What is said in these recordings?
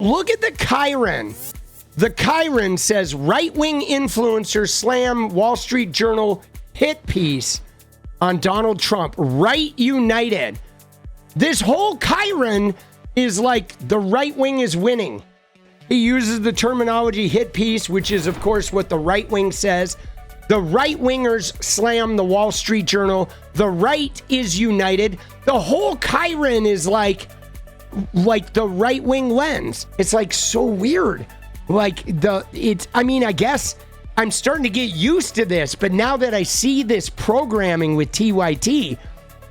look at the Chiron. The Chiron says right-wing influencers slam Wall Street Journal hit piece on Donald Trump. Right united. This whole Chiron is like the right wing is winning. He uses the terminology hit piece, which is, of course, what the right wing says. The right wingers slam the Wall Street Journal. The right is united. The whole Chiron is like the right wing lens. It's like so weird. I guess I'm starting to get used to this, but now that I see this programming with TYT,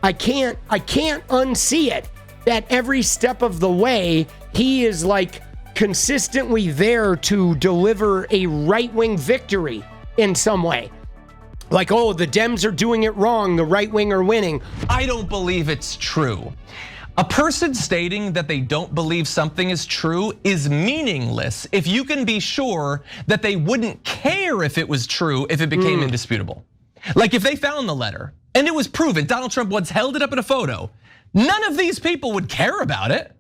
I can't unsee it. That every step of the way, he is like consistently there to deliver a right-wing victory in some way. Like, oh, the Dems are doing it wrong, the right wing are winning. I don't believe it's true. A person stating that they don't believe something is true is meaningless if you can be sure that they wouldn't care if it was true if it became indisputable. Like if they found the letter and it was proven Donald Trump once held it up in a photo, none of these people would care about it.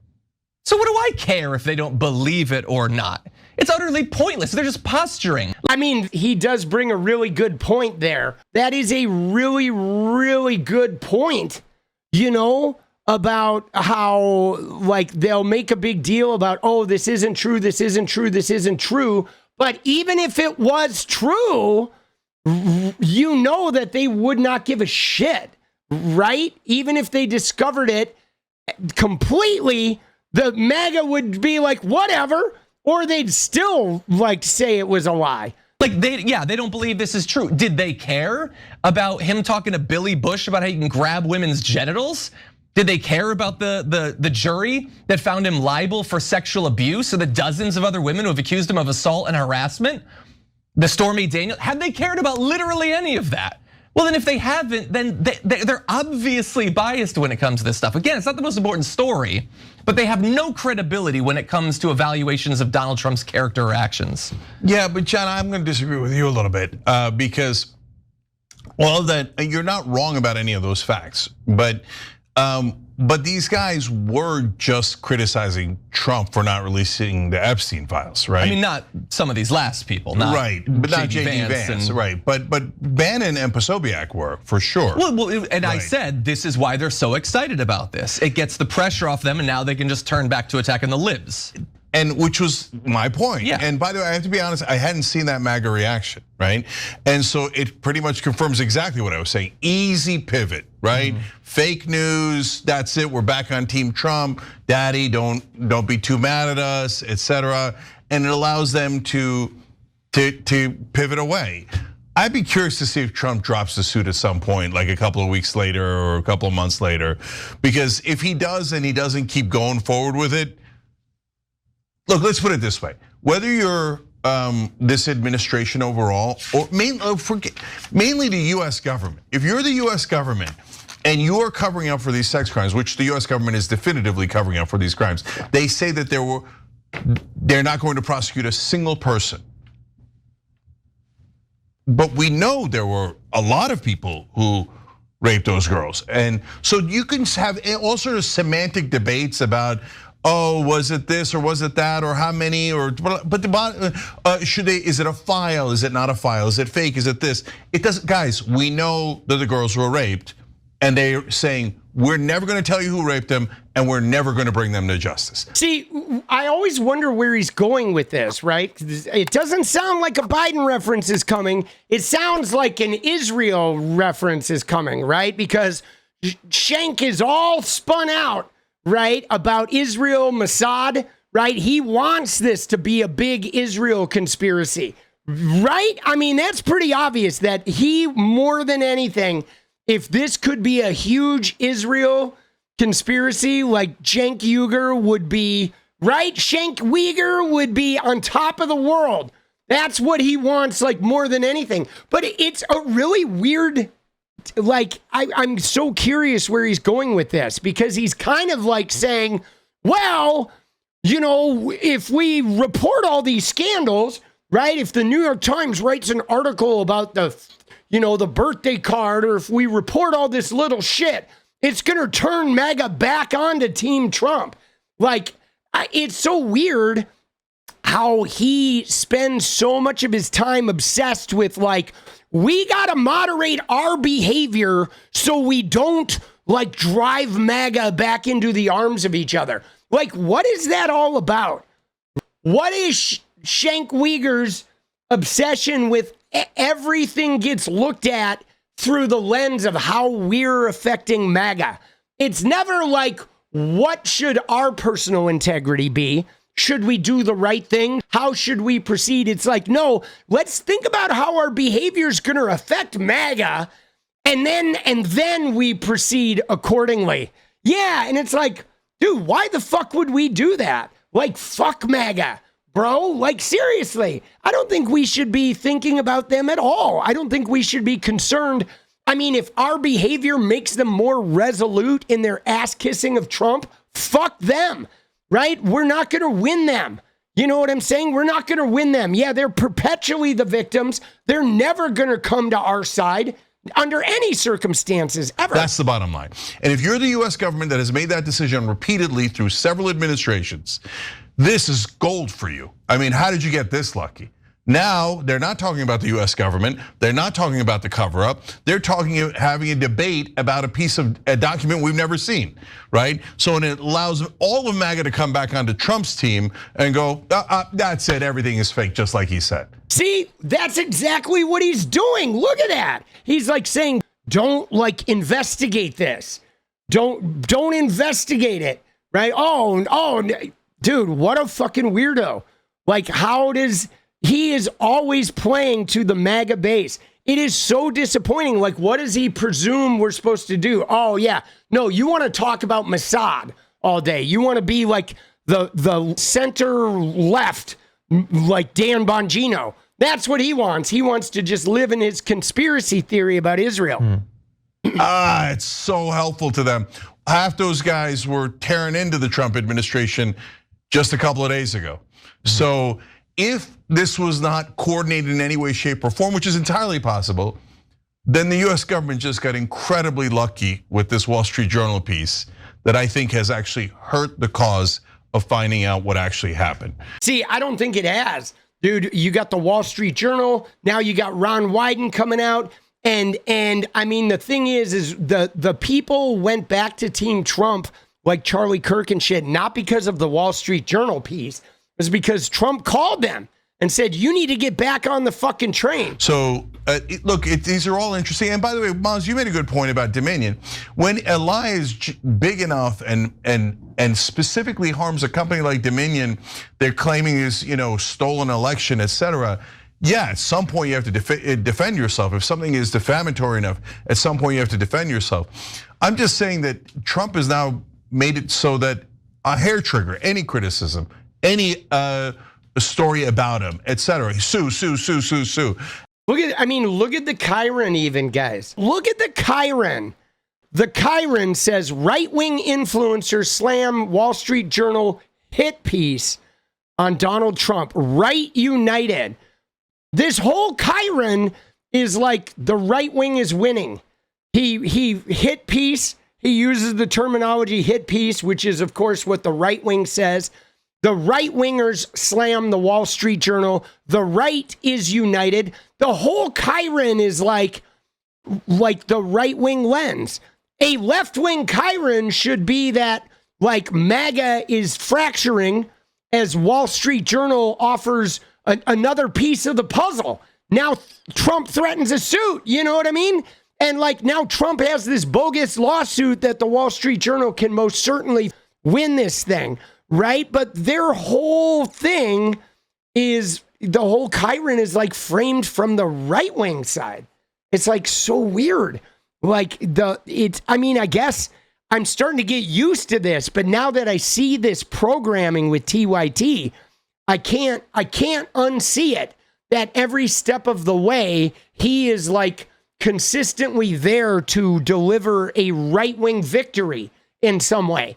So what do I care if they don't believe it or not? It's utterly pointless. They're just posturing. I mean, he does bring a really good point there. That is a really, really good point, about how like they'll make a big deal about, oh, this isn't true, this isn't true, this isn't true. But even if it was true, that they would not give a shit, right? Even if they discovered it completely, the MAGA would be like, whatever, or they'd still like say it was a lie. Like they don't believe this is true. Did they care about him talking to Billy Bush about how you can grab women's genitals? Did they care about the jury that found him liable for sexual abuse or the dozens of other women who have accused him of assault and harassment? The Stormy Daniels, had they cared about literally any of that? Well, then if they haven't, then they're obviously biased when it comes to this stuff. Again, it's not the most important story, but they have no credibility when it comes to evaluations of Donald Trump's character or actions. Yeah, but John, I'm gonna disagree with you a little bit because all of that, you're not wrong about any of those facts, but these guys were just criticizing Trump for not releasing the Epstein files, right? I mean, not some of these last people, not right, but not JD Vance, right? But Bannon and Posobiec were for sure. Well, and I said this is why they're so excited about this. It gets the pressure off them, and now they can just turn back to attacking the libs. And which was my point. Yeah. And by the way, I have to be honest, I hadn't seen that MAGA reaction, right? And so it pretty much confirms exactly what I was saying. Easy pivot, right? Fake news, that's it, we're back on Team Trump. Daddy, don't be too mad at us, etc. And it allows them to pivot away. I'd be curious to see if Trump drops the suit at some point, like a couple of weeks later or a couple of months later. Because if he does and he doesn't keep going forward with it, look, let's put it this way. Whether you're this administration overall, or mainly the US government. If you're the US government and you are covering up for these sex crimes, which the US government is definitively covering up for these crimes, they say that they're not going to prosecute a single person. But we know there were a lot of people who raped those girls. And so you can have all sorts of semantic debates about, oh, was it this or was it that or how many or but is it a file? Is it not a file? Is it fake? Is it this? It doesn't, guys. We know that the girls were raped, and they're saying we're never going to tell you who raped them, and we're never going to bring them to justice. See, I always wonder where he's going with this, right? It doesn't sound like a Biden reference is coming. It sounds like an Israel reference is coming, right? Because Cenk is all spun out, right, about Israel, Mossad, right? He wants this to be a big Israel conspiracy, right? I mean, that's pretty obvious that he, more than anything, if this could be a huge Israel conspiracy, like Cenk Uygur would be, right? Cenk Uygur would be on top of the world. That's what he wants, like, more than anything. But it's a really weird, like, I'm so curious where he's going with this, because he's kind of like saying, well, if we report all these scandals, right? If the New York Times writes an article about the birthday card, or if we report all this little shit, it's gonna turn MAGA back onto Team Trump. Like, it's so weird how he spends so much of his time obsessed with like, we got to moderate our behavior so we don't like drive MAGA back into the arms of each other. Like, what is that all about? What is Cenk Uygur's obsession with everything gets looked at through the lens of how we're affecting MAGA? It's never like, what should our personal integrity be? Should we do the right thing? How should we proceed? It's like, no, let's think about how our behavior is going to affect MAGA, and then we proceed accordingly. Yeah, and it's like, dude, why the fuck would we do that? Like, fuck MAGA, bro. Like, seriously, I don't think we should be thinking about them at all. I don't think we should be concerned. I mean, if our behavior makes them more resolute in their ass kissing of Trump, fuck them. Right? We're not going to win them. You know what I'm saying? We're not going to win them. Yeah, they're perpetually the victims. They're never going to come to our side under any circumstances ever. That's the bottom line. And if you're the US government that has made that decision repeatedly through several administrations, this is gold for you. I mean, how did you get this lucky? Now, they're not talking about the US government. They're not talking about the cover up. They're having a debate about a document we've never seen, right? So it allows all of MAGA to come back onto Trump's team and go, that's it, everything is fake, just like he said. See, that's exactly what he's doing. Look at that. He's like saying, don't like investigate this. Don't investigate it, right? Oh, dude, what a fucking weirdo. Like, he is always playing to the MAGA base. It is so disappointing. Like, what does he presume we're supposed to do? Oh, yeah. No, you want to talk about Mossad all day. You want to be like the center left, like Dan Bongino. That's what he wants. He wants to just live in his conspiracy theory about Israel. It's so helpful to them. Half those guys were tearing into the Trump administration just a couple of days ago. So if this was not coordinated in any way, shape, or form, which is entirely possible, then the US government just got incredibly lucky with this Wall Street Journal piece that I think has actually hurt the cause of finding out what actually happened. See, I don't think it has. Dude, you got the Wall Street Journal, now you got Ron Wyden coming out, and I mean, the thing is the people went back to Team Trump, like Charlie Kirk and shit, not because of the Wall Street Journal piece. It was because Trump called them and said, you need to get back on the fucking train. So look, these are all interesting. And by the way, Maz, you made a good point about Dominion. When a lie is big enough and specifically harms a company like Dominion, they're claiming is stolen election, etc. Yeah, at some point you have to defend yourself. If something is defamatory enough, at some point you have to defend yourself. I'm just saying that Trump has now made it so that a hair trigger, any criticism, any story about him, etc. Sue. Look at the Chiron even, guys. Look at the Chiron. The Chiron says right-wing influencers slam Wall Street Journal hit piece on Donald Trump. Right united. This whole Chiron is like the right wing is winning. He hit piece. He uses the terminology hit piece, which is of course what the right wing says. The right wingers slam the Wall Street Journal. The right is united. The whole Chiron is like the right wing lens. A left wing Chiron should be that like MAGA is fracturing as Wall Street Journal offers another piece of the puzzle. Now Trump threatens a suit, you know what I mean? And like now Trump has this bogus lawsuit that the Wall Street Journal can most certainly win this thing. Right? But their whole thing is the whole Chiron is like framed from the right wing side. It's like so weird. Like I guess I'm starting to get used to this, but now that I see this programming with TYT, I can't unsee it. That every step of the way, he is like consistently there to deliver a right wing victory in some way.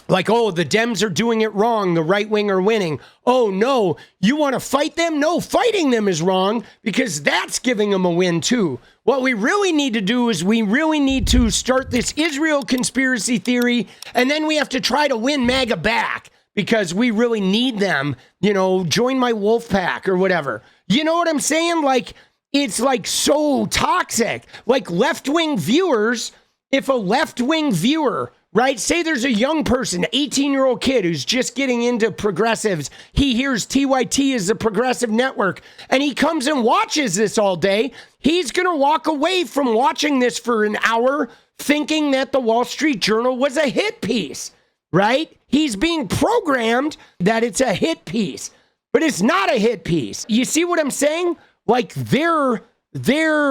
Like, oh, the Dems are doing it wrong. The right wing are winning. Oh, no, you want to fight them? No, fighting them is wrong because that's giving them a win, too. What we really need to do is we really need to start this Israel conspiracy theory, and then we have to try to win MAGA back because we really need them, join my wolf pack or whatever. You know what I'm saying? Like, it's like so toxic. Like left-wing viewers, if a left-wing viewer, right, say there's a young person, 18-year-old kid who's just getting into progressives, he hears TYT is a progressive network, and he comes and watches this all day, he's going to walk away from watching this for an hour thinking that the Wall Street Journal was a hit piece, right? He's being programmed that it's a hit piece, but it's not a hit piece. You see what I'm saying? Like they're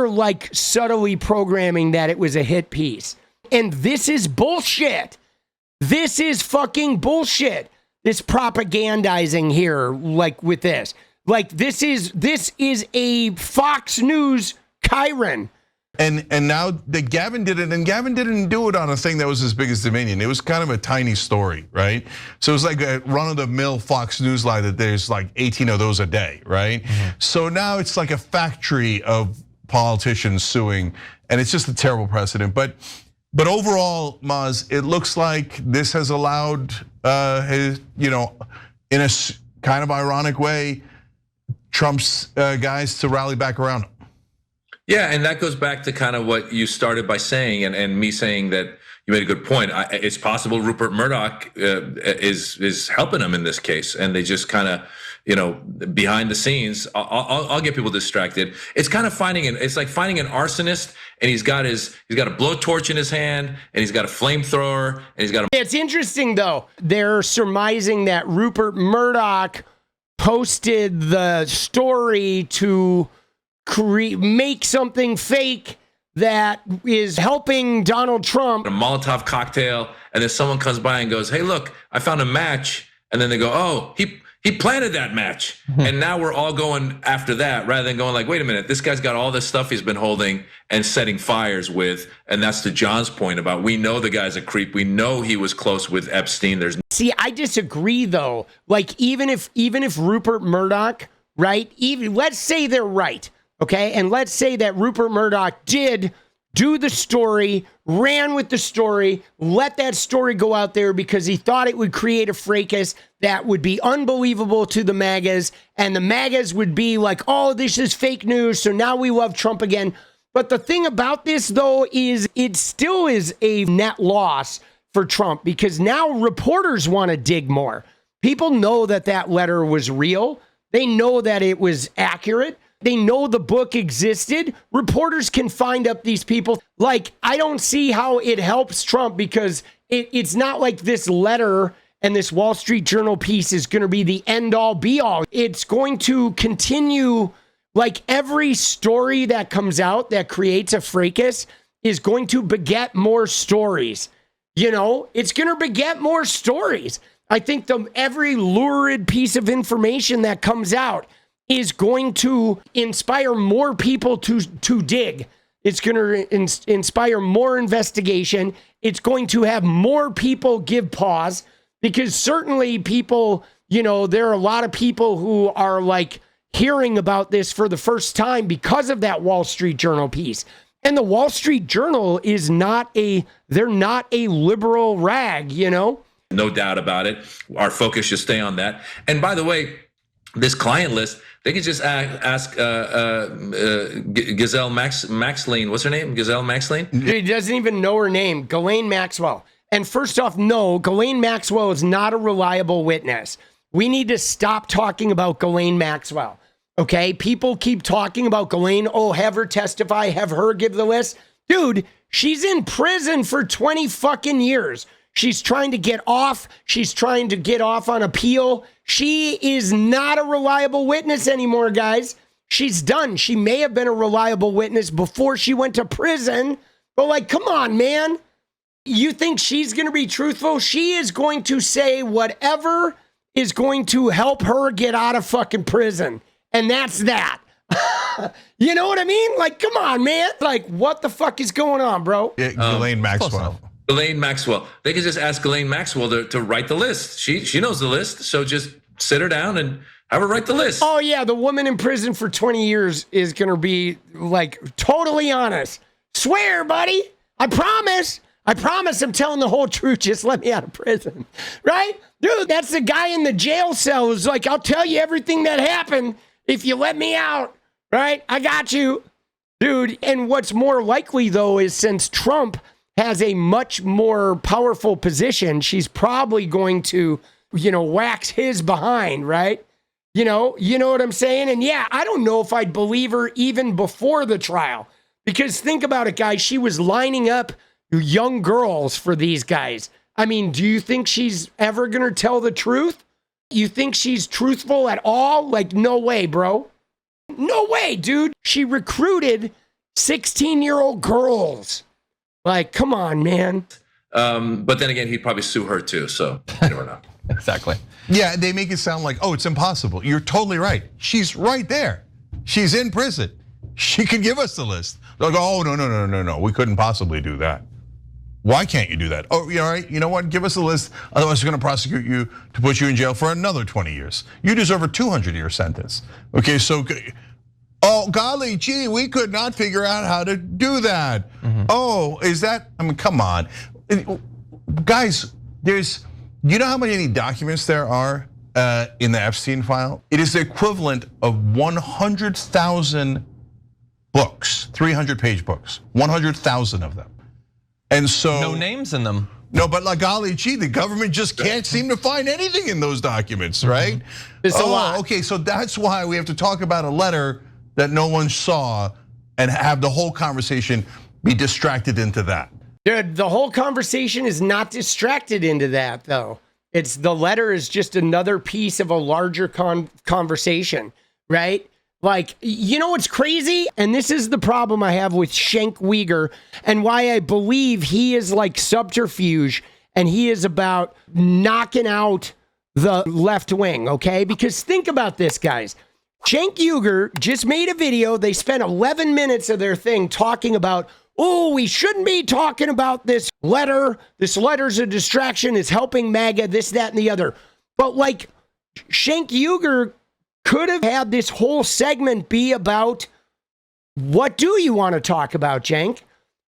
like subtly programming that it was a hit piece. And this is bullshit. This is fucking bullshit. This propagandizing here, like with this. Like this is a Fox News Chiron. And now that Gavin did it, and Gavin didn't do it on a thing that was as big as Dominion. It was kind of a tiny story, right? So it was like a run-of-the-mill Fox News line that there's like 18 of those a day, right? Mm-hmm. So now it's like a factory of politicians suing, and it's just a terrible precedent. But overall, Maz, it looks like this has allowed, in a kind of ironic way, Trump's guys to rally back around him. Yeah, and that goes back to kind of what you started by saying, and me saying that you made a good point. It's possible Rupert Murdoch is helping them in this case, and they just kind of, behind the scenes. I'll get people distracted. It's kind of it's like finding an arsonist, and he's got a blowtorch in his hand, and he's got a flamethrower, and he's got a. It's interesting though. They're surmising that Rupert Murdoch posted the story to make something fake that is helping Donald Trump. A Molotov cocktail, and then someone comes by and goes, "Hey, look, I found a match," and then they go, "Oh, he planted that match," and now we're all going after that rather than going like, "Wait a minute, this guy's got all this stuff he's been holding and setting fires with," and that's to John's point about we know the guy's a creep, we know he was close with Epstein. See, I disagree though. Like even if Rupert Murdoch, right? Even let's say they're right. Okay, and let's say that Rupert Murdoch did do the story, ran with the story, let that story go out there because he thought it would create a fracas that would be unbelievable to the MAGAs, and the MAGAs would be like, oh, this is fake news, so now we love Trump again. But the thing about this, though, is it still is a net loss for Trump because now reporters want to dig more. People know that letter was real. They know that it was accurate. They know the book existed. Reporters can find up these people. Like, I don't see how it helps Trump because it's not like this letter and this Wall Street Journal piece is going to be the end all be all. It's going to continue, like every story that comes out that creates a fracas is going to beget more stories. It's going to beget more stories. I think every lurid piece of information that comes out is going to inspire more people to dig. It's going to inspire more investigation. It's going to have more people give pause because certainly people, there are a lot of people who are like hearing about this for the first time because of that Wall Street Journal piece. And the Wall Street Journal is they're not a liberal rag, No doubt about it. Our focus should stay on that. And by the way, this client list, they could just ask Ghislaine Maxline. What's her name? Ghislaine Maxline? He doesn't even know her name. Ghislaine Maxwell. And first off, no, Ghislaine Maxwell is not a reliable witness. We need to stop talking about Ghislaine Maxwell. Okay? People keep talking about Ghislaine. Oh, have her testify. Have her give the list. Dude, she's in prison for 20 fucking years. She's trying to get off. She's trying to get off on appeal. She is not a reliable witness anymore, guys. She's done. She may have been a reliable witness before she went to prison, but like, come on, man. You think she's going to be truthful? She is going to say whatever is going to help her get out of fucking prison. And that's that. You know what I mean? Like, come on, man. Like, what the fuck is going on, bro? Yeah, Ghislaine Maxwell. Ghislaine Maxwell. They can just ask Ghislaine Maxwell to write the list. She knows the list, so just sit her down and have her write the list. Oh yeah, the woman in prison for 20 years is gonna be like totally honest. Swear, buddy. I promise. I promise I'm telling the whole truth. Just let me out of prison. Right? Dude, that's the guy in the jail cell who's like, I'll tell you everything that happened if you let me out. Right? I got you. Dude, and what's more likely, though, is since Trump has a much more powerful position, she's probably going to, wax his behind, right? You know what I'm saying? And yeah, I don't know if I'd believe her even before the trial. Because think about it, guys. She was lining up young girls for these guys. I mean, do you think she's ever going to tell the truth? You think she's truthful at all? Like, no way, bro. No way, dude. She recruited 16-year-old girls. Like, come on, man. But then again, he'd probably sue her too. So you never know. Exactly. Yeah, they make it sound like, oh, it's impossible. You're totally right. She's right there. She's in prison. She could give us the list. They'll go, oh, no. We couldn't possibly do that. Why can't you do that? Oh, all right, you know what? Give us a list. Otherwise, we're going to prosecute you to put you in jail for another 20 years. You deserve a 200-year sentence. Okay, so, oh, golly gee, we could not figure out how to do that. Oh, is that, I mean, come on. Guys, you know how many documents there are in the Epstein file? It is the equivalent of 100,000 books, 300-page books, 100,000 of them. And so no names in them. No, but like golly gee, the government just can't seem to find anything in those documents, right? It's a lot. Okay, so that's why we have to talk about a letter that no one saw and have the whole conversation be distracted into that. Dude, the whole conversation is not distracted into that, though. It's the letter is just another piece of a larger conversation, right? Like, you know what's crazy? And this is the problem I have with Cenk Uygur and why I believe he is like subterfuge and he is about knocking out the left wing, okay? Because think about this, guys. Cenk Uygur just made a video. They spent 11 minutes of their thing talking about, oh, we shouldn't be talking about this letter. This letter's a distraction. It's helping MAGA, this, that, and the other. But like, Cenk Uygur could have had this whole segment be about what do you want to talk about, Cenk?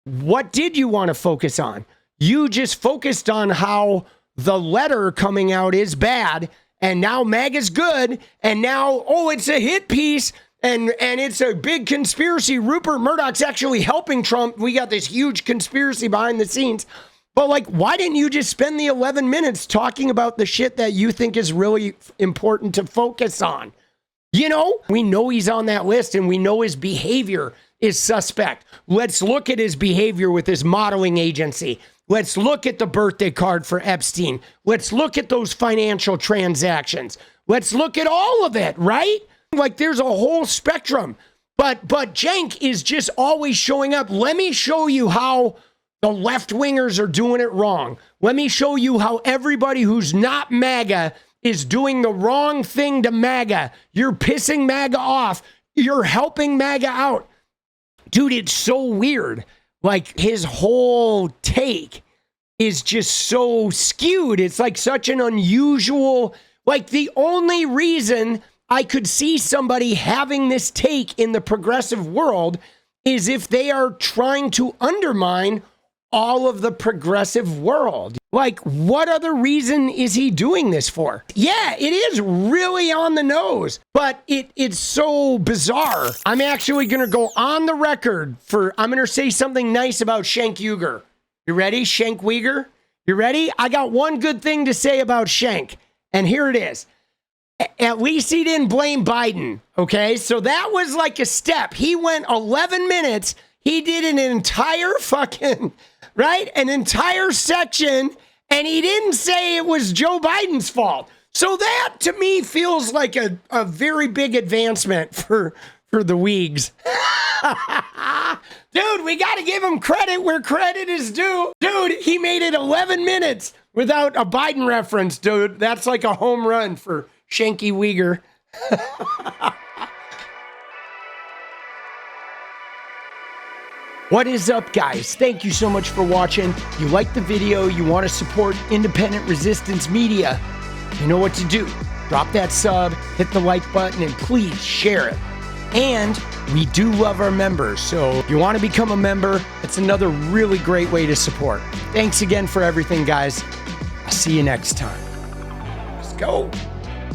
What did you want to focus on? You just focused on how the letter coming out is bad, and now MAGA's good, and now, oh, it's a hit piece, and it's a big conspiracy. Rupert Murdoch's actually helping Trump. We got this huge conspiracy behind the scenes. But like, why didn't you just spend the 11 minutes talking about the shit that you think is really important to focus on? You know, we know he's on that list and we know his behavior is suspect. Let's look at his behavior with his modeling agency. Let's look at the birthday card for Epstein. Let's look at those financial transactions. Let's look at all of it, right? Like there's a whole spectrum. But Cenk is just always showing up. Let me show you how the left-wingers are doing it wrong. Let me show you how everybody who's not MAGA is doing the wrong thing to MAGA. You're pissing MAGA off. You're helping MAGA out. Dude, it's so weird. Like his whole take is just so skewed. It's like such an unusual, like the only reason I could see somebody having this take in the progressive world is if they are trying to undermine all of the progressive world. Like, what other reason is he doing this for? Yeah, it is really on the nose, but it's so bizarre. I'm actually gonna go on the record I'm gonna say something nice about Cenk Uygur. You ready, Cenk Uygur? You ready? I got one good thing to say about Cenk, and here it is. At least he didn't blame Biden, okay? So that was like a step. He went 11 minutes. He did an entire fucking, right? An entire section, and he didn't say it was Joe Biden's fault. So that, to me, feels like a very big advancement for the Uyghurs. Dude, we got to give him credit where credit is due. Dude, he made it 11 minutes without a Biden reference, dude. That's like a home run for Cenk Uygur. What is up, guys? Thank you so much for watching. If you like the video, you want to support independent resistance media, you know what to do. Drop that sub, hit the like button, and please share it. And we do love our members, so if you want to become a member, it's another really great way to support. Thanks again for everything, guys. I'll see you next time. Let's go.